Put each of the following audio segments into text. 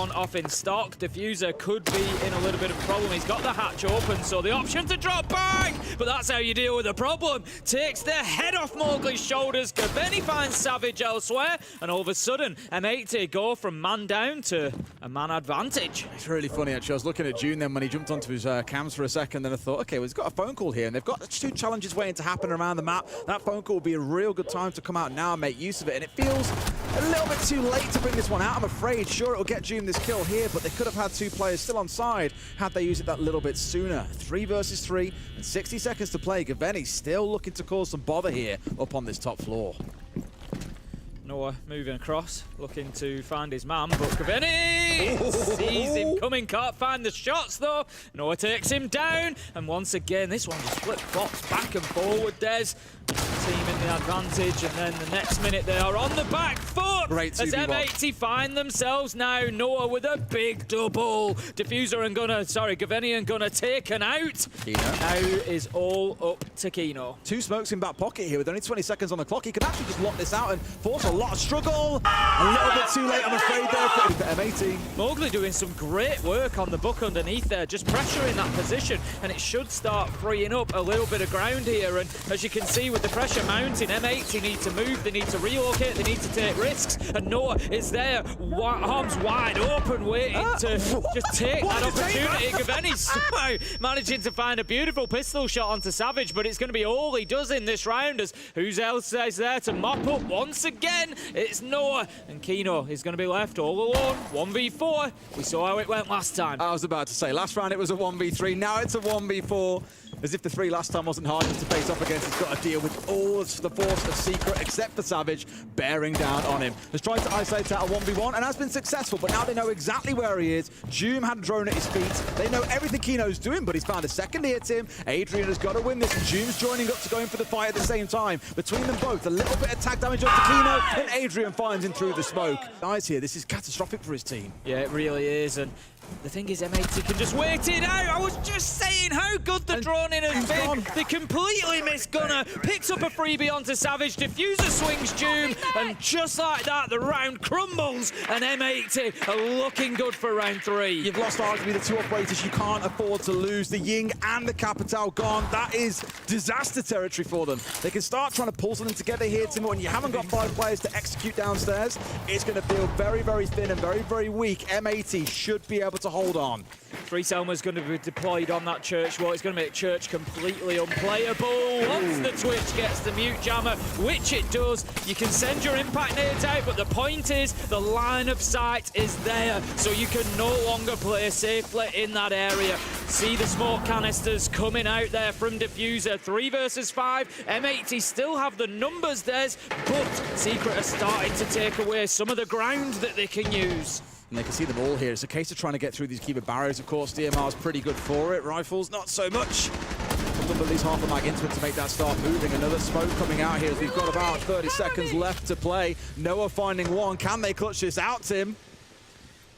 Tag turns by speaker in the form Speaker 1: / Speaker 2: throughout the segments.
Speaker 1: 1v1 off in stock. Diffuser could be in a little bit of a problem. He's got the hatch open, so the option to drop back. But that's how you deal with a problem. Takes the head off Mowgli's shoulders. Gaveni finds Savage elsewhere. And all of a sudden, M80 go from man down to a man advantage.
Speaker 2: It's really funny, actually. I was looking at June then when he jumped onto his cams for a second, and I thought, okay, well, he's got a phone call here, and they've got 2 challenges waiting to happen around the map. That phone call will be a real good time to come out now and make use of it, and it feels a little bit too late to bring this one out, I'm afraid. Sure, it'll get June this kill here, but they could have had 2 players still on side had they used it that little bit sooner. 3 versus 3, and 60 seconds to play. Gaveni still looking to cause some bother here up on this top floor.
Speaker 1: Noah moving across, looking to find his man, but Gaveni sees him coming, can't find the shots though. Noah takes him down, and once again, this one just flip-flops back and forward, Des. Team in the advantage, and then the next minute they are on the back foot.
Speaker 2: Great
Speaker 1: as M80 find themselves now. Noah with a big double. Diffuser and Gaveni and Gunner taken out.
Speaker 2: Kino.
Speaker 1: Now is all up to Kino.
Speaker 2: 2 smokes in back pocket here with only 20 seconds on the clock. He could actually just lock this out and force a lot of struggle. A little bit too late, I'm afraid, there for M80.
Speaker 1: Mowgli doing some great work on the book underneath there, just pressuring that position, and it should start freeing up a little bit of ground here. And as you can see with the pressure mounting, M80 need to move, they need to relocate, they need to take risks, and Noah is there, arms wide open, waiting to just take that opportunity. Gaveni somehow managing to find a beautiful pistol shot onto Savage, but it's going to be all he does in this round, as who's else is there to mop up once again? It's Noah, and Kino is going to be left all alone. 1v4. We saw how it went last time.
Speaker 2: I was about to say, last round it was a 1v3, now it's a 1v4. As if the 3 last time wasn't hard enough to face off against, he's got to deal with all of the force of Secret, except for Savage, bearing down on him. Has tried to isolate out a 1v1 and has been successful, but now they know exactly where he is. Doom had a drone at his feet. They know everything Kino's doing, but he's found a second to hit him. Adrian has got to win this, and Doom's joining up to go in for the fight at the same time. Between them both, a little bit of tag damage onto Kino, and Adrian finds him through the smoke. Guys here, this is catastrophic for his team.
Speaker 1: Yeah, it really is, and the thing is, M80 can just wait it out. I was just saying how good the drone in has been. They completely miss Gunner. Picks up a freebie onto Savage. Diffuser swings Doom. And just like that, the round crumbles. And M80 are looking good for round 3.
Speaker 2: You've lost arguably the 2 operators you can't afford to lose. The Ying and the Capital gone. That is disaster territory for them. They can start trying to pull something together here, Timo, and you haven't got 5 players to execute downstairs. It's going to feel very, very thin and very, very weak. M80 should be able to hold on.
Speaker 1: 3 Selma's going to be deployed on that Church wall. It's going to make Church completely unplayable. Once the Twitch gets the mute jammer, which it does, you can send your impact nades out, but the point is the line of sight is there, so you can no longer play safely in that area. See the smoke canisters coming out there from Diffuser. 3 versus 5. M80 still have the numbers, but Secret are starting to take away some of the ground that they can use.
Speaker 2: And they can see them all here. It's a case of trying to get through these keeper barriers, of course. DMR's pretty good for it. Rifles, not so much. Put at least half a mag into it to make that start moving. Another smoke coming out here as we've got about 30 seconds left to play. Noah finding one. Can they clutch this out, Tim?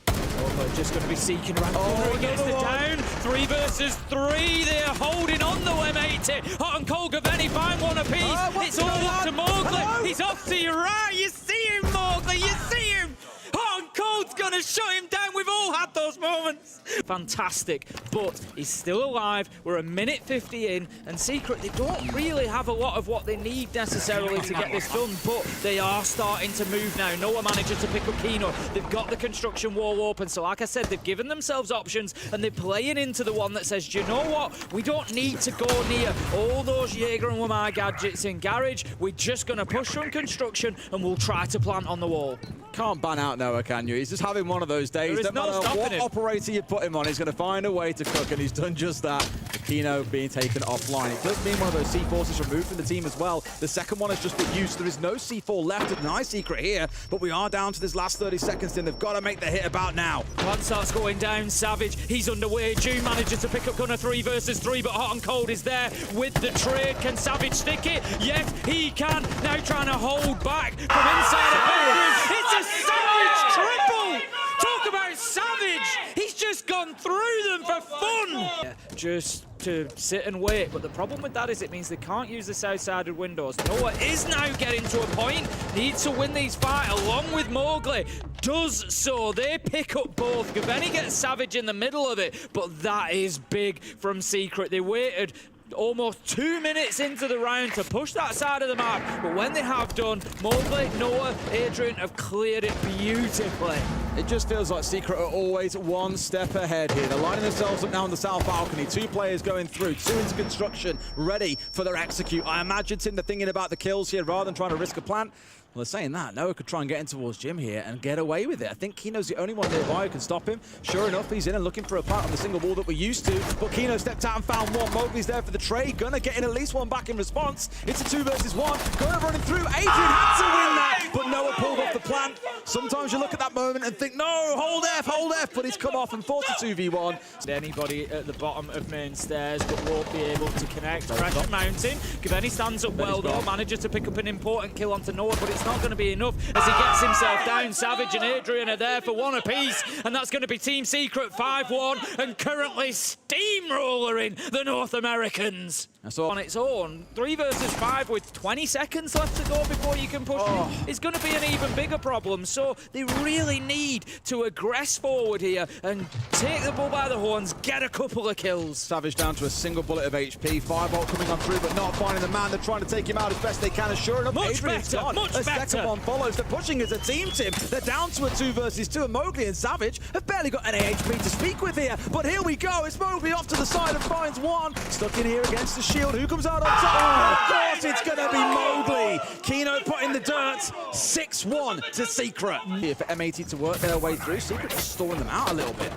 Speaker 1: They're just going to be seeking around the corner against the down. 3 versus 3. They're holding on the M80. Hot and cold, Gaveni find one apiece. It's all up to Mowgli. He's off to your right. You see him, Mowgli. You see him. Hot and cold's going to shut him down. We've all had those moments. Fantastic, but he's still alive. We're a minute 50 in, and Secret, they don't really have a lot of what they need necessarily to get this done, but they are starting to move now. Noah manages to pick up Kino. They've got the construction wall open, so like I said, they've given themselves options, and they're playing into the one that says, do you know what? We don't need to go near all those Jaeger and Lamar gadgets in garage. We're just going to push from construction, and we'll try to plant on the wall.
Speaker 2: Can't ban out Noah, can you? He's just having one of those days. No matter what operator you put him on, he's going to find a way to cook, and he's done just that. Kino being taken offline. It does mean one of those C4s is removed from the team as well. The second one has just been used. There is no C4 left at Nice Secret here, but we are down to this last 30 seconds, and they've got to make the hit about now.
Speaker 1: One starts going down. Savage, he's underway. June manages to pick up Gunner. 3 versus 3, but Hot and Cold is there with the trade. Can Savage stick it? Yes, he can. Now trying to hold back from inside the bedroom. It's a Savage triple! Talk about Savage! He's just gone through them for fun! just to sit and wait. But the problem with that is it means they can't use the south-sided windows. Noah is now getting to a point, needs to win these fight along with Mowgli. Does so. They pick up both. Gaveni gets Savage in the middle of it, but that is big from Secret. They waited almost 2 minutes into the round to push that side of the map, but when they have done, Mowgli, Noah, Adrian have cleared it beautifully.
Speaker 2: It just feels like Secret are always one step ahead here. They're lining themselves up now on the south balcony. 2 players going through, 2 into construction, ready for their execute. I imagine Tim, they're thinking about the kills here rather than trying to risk a plant. Well, they're saying that. Noah could try and get in towards Jim here and get away with it. I think Kino's the only one nearby who can stop him. Sure enough, he's in and looking for a plant on the single wall that we're used to. But Kino stepped out and found one. Mowgli's there for the trade. Gonna get in at least one back in response. It's a 2 versus 1. Gonna running through. Adrian had to win that, but Noah pulled off the plant. Sometimes you look at that moment and think, no, hold F, but he's come off and forced a 2v1.
Speaker 1: Anybody at the bottom of main stairs, but won't be able to connect. Pressure mounting. Gaveni stands up well though, manages to pick up an important kill onto Noah, but it's not going to be enough as he gets himself down. Savage and Adrian are there for one apiece, and that's going to be Team Secret 5-1 and currently steamrolling the North Americans.
Speaker 2: So
Speaker 1: on its own, 3 versus 5 with 20 seconds left to go before you can push it. It's going to be an even bigger problem, so they really need to aggress forward here and take the bull by the horns, get a couple of kills.
Speaker 2: Savage down to a single bullet of HP. Firebolt coming on through, but not finding the man. They're trying to take him out as best they can, and sure enough, Adrian's gone.
Speaker 1: Much
Speaker 2: a
Speaker 1: better.
Speaker 2: second one follows. They're pushing as a team, Tim. They're down to a 2 versus 2, and Mowgli and Savage have barely got any HP to speak with here. But here we go. It's Mowgli off to the side and finds one. Stuck in here against the shield. Who comes out on top? Oh, of course, it's going to be Mowgli. Kino put in the dirt. 6-1 to Secret. Here for M80 to work their way through. Secret just stalling them out a little bit.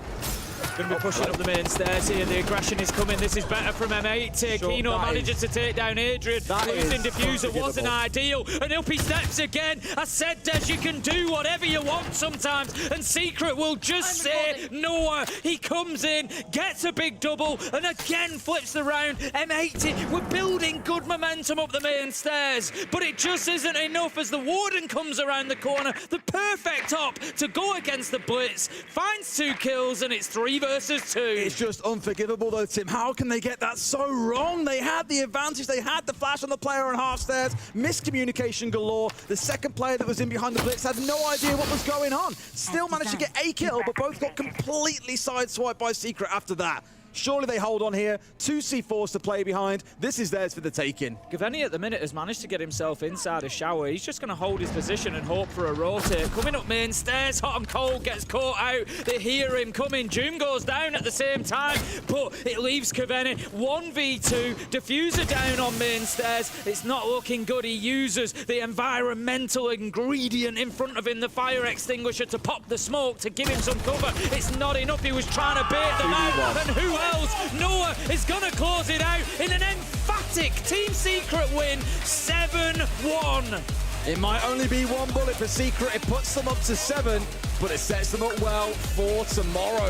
Speaker 1: Going to be pushing up the main stairs here. The aggression is coming. This is better from M80. Sure, Kino manages to take down Adrian. Losing Diffuser wasn't ideal. And up he steps again. I said, Des, you can do whatever you want sometimes. And Secret will just say Noah. He comes in, gets a big double, and again flips the round. M80, we're building good momentum up the main stairs. But it just isn't enough as the Warden comes around the corner. The perfect op to go against the Blitz. Finds 2 kills, and it's 3 versus 2.
Speaker 2: It's just unforgivable though, Tim. How can they get that so wrong? They had the advantage. They had the flash on the player on half stairs. Miscommunication galore. The second player that was in behind the Blitz had no idea what was going on. Still managed to get a kill, but both got completely sideswiped by Secret after that. Surely they hold on here. 2 C4s to play behind. This is theirs for the taking.
Speaker 1: Gaveni at the minute has managed to get himself inside a shower. He's just going to hold his position and hope for a rotate. Coming up main stairs, hot and cold, gets caught out. They hear him coming. June goes down at the same time, but it leaves Gaveni 1v2. Diffuser down on main stairs. It's not looking good. He uses the environmental ingredient in front of him, the fire extinguisher, to pop the smoke to give him some cover. It's not enough. He was trying to bait them out, and who else? Noah is going to close it out in an emphatic Team Secret win, 7-1.
Speaker 2: It might only be 1 bullet for Secret. It puts them up to 7, but it sets them up well for tomorrow.